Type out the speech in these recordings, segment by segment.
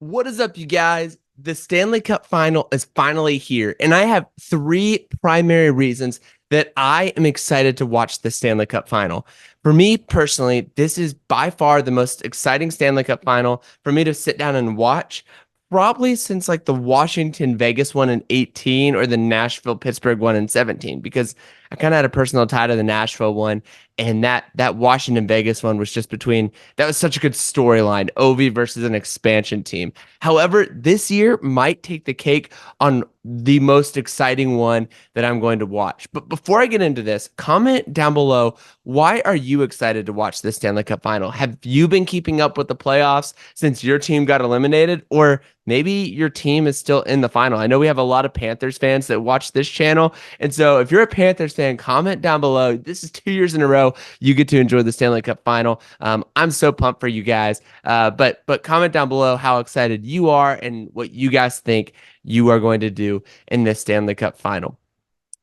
What is up, you guys? The Stanley Cup Final is finally here, and I have three primary reasons that I am excited to watch the Stanley Cup Final. For me personally, this is by far the most exciting Stanley Cup Final for me to sit down and watch, probably since like the Washington Vegas one in 18 or the Nashville Pittsburgh one in 17, because I kind of had a personal tie to the Nashville one, and that Washington Vegas one was just between that was such a good storyline, Ovi versus an expansion team. However, this year might take the cake on the most exciting one that I'm going to watch. But before I get into this, comment down below, why are you excited to watch the Stanley Cup Final? Have you been keeping up with the playoffs since your team got eliminated? Or maybe your team is still in the final? I know we have a lot of Panthers fans that watch this channel. And so if you're a Panthers fan, comment down below. This is 2 years in a row you get to enjoy the Stanley Cup Final. I'm so pumped for you guys. But comment down below how excited you are and what you guys think you are going to do in this Stanley Cup Final.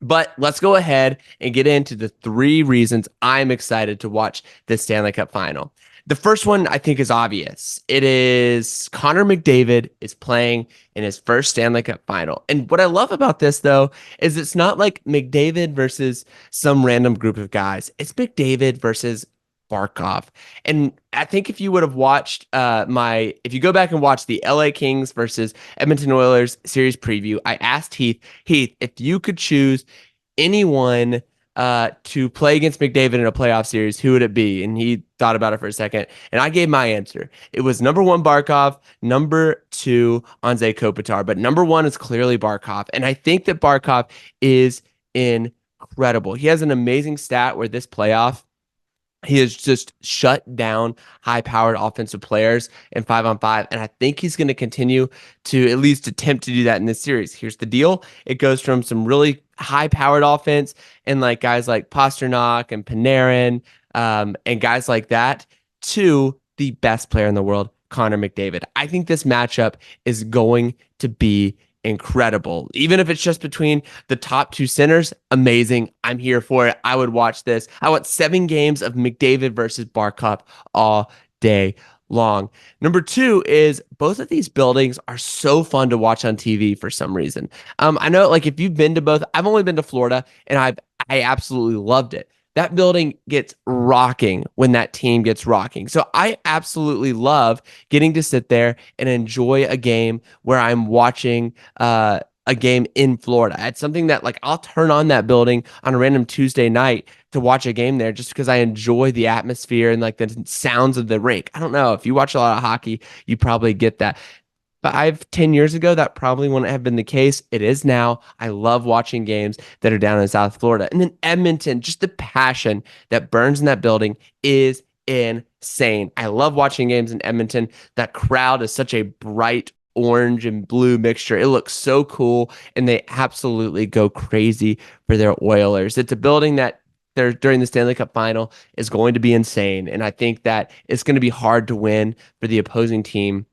But let's go ahead and get into the three reasons I'm excited to watch this Stanley Cup Final. The first one I think is obvious. It is Connor McDavid is playing in his first Stanley Cup Final. And what I love about this, though, is it's not like McDavid versus some random group of guys. It's McDavid versus Barkov. And I think if you would have watched if you go back and watch the LA Kings versus Edmonton Oilers series preview, I asked Heath, if you could choose anyone to play against McDavid in a playoff series, who would it be? And he thought about it for a second, and I gave my answer. It was number one, Barkov, number two, Anze Kopitar, but number one is clearly Barkov. And I think that Barkov is incredible. He has an amazing stat where this playoff, he has just shut down high-powered offensive players in 5-on-5, and I think he's going to continue to at least attempt to do that in this series. Here's the deal. It goes from some really high-powered offense and like guys like Pasternak and Panarin and guys like that to the best player in the world, Connor McDavid. I think this matchup is going to be incredible. Even if it's just between the top two centers, amazing. I'm here for it. I would watch this. I want 7 games of McDavid versus Barkov all day long. Number two is both of these buildings are so fun to watch on TV for some reason. I know, like, if you've been to both, I've only been to Florida, and I absolutely loved it. That building gets rocking when that team gets rocking. So I absolutely love getting to sit there and enjoy a game where I'm watching a game in Florida. It's something that, like, I'll turn on that building on a random Tuesday night to watch a game there just because I enjoy the atmosphere and like the sounds of the rink. I don't know. If you watch a lot of hockey, you probably get that. 5, 10 years ago, that probably wouldn't have been the case. It is now. I love watching games that are down in South Florida. And then Edmonton, just the passion that burns in that building is insane. I love watching games in Edmonton. That crowd is such a bright orange and blue mixture. It looks so cool, and they absolutely go crazy for their Oilers. It's a building that during the Stanley Cup Final is going to be insane. And I think that it's going to be hard to win for the opposing team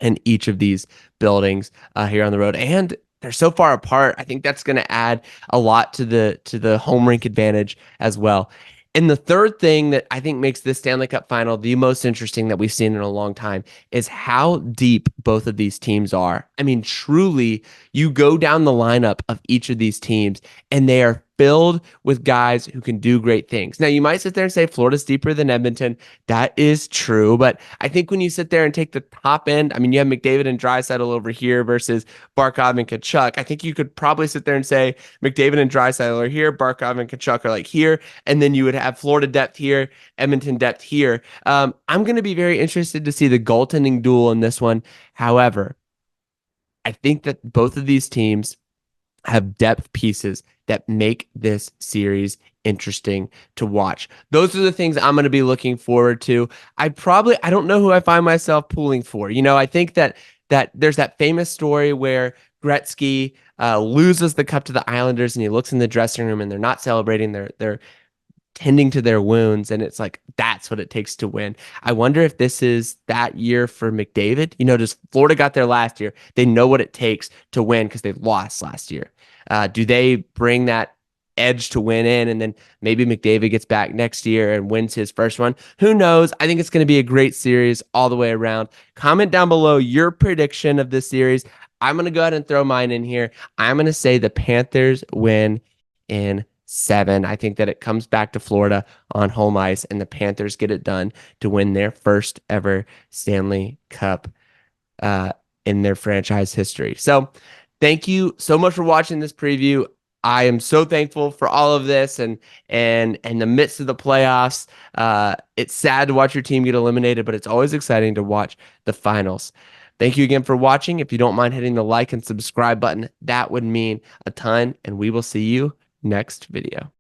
in each of these buildings here on the road. And they're so far apart. I think that's going to add a lot to the home rink advantage as well. And the third thing that I think makes this Stanley Cup Final the most interesting that we've seen in a long time is how deep both of these teams are. I mean, truly, you go down the lineup of each of these teams, and they are filled with guys who can do great things. Now, you might sit there and say Florida's deeper than Edmonton. That is true. But I think when you sit there and take the top end, I mean, you have McDavid and Draisaitl over here versus Barkov and Tkachuk. I think you could probably sit there and say McDavid and Draisaitl are here, Barkov and Tkachuk are like here, and then you would have Florida depth here, Edmonton depth here. I'm going to be very interested to see the goaltending duel in this one. However, I think that both of these teams have depth pieces that make this series interesting to watch. Those are the things I'm going to be looking forward to. I don't know who I find myself pulling for. I think that there's that famous story where Gretzky loses the cup to the Islanders, and he looks in the dressing room and they're not celebrating. They're tending to their wounds, and it's like that's what it takes to win. I wonder if this is that year for McDavid. Does Florida got there last year? They know what it takes to win because they lost last year. Do they bring that edge to win in, and then maybe McDavid gets back next year and wins his first one. Who knows? I think it's going to be a great series all the way around. Comment down below your prediction of this series. I'm going to go ahead and throw mine in here. I'm going to say the Panthers win in 7. I think that it comes back to Florida on home ice, and the Panthers get it done to win their first ever Stanley Cup in their franchise history. So thank you so much for watching this preview. I am so thankful for all of this, and in the midst of the playoffs, it's sad to watch your team get eliminated, but it's always exciting to watch the finals. Thank you again for watching. If you don't mind hitting the like and subscribe button, that would mean a ton, and we will see you next video.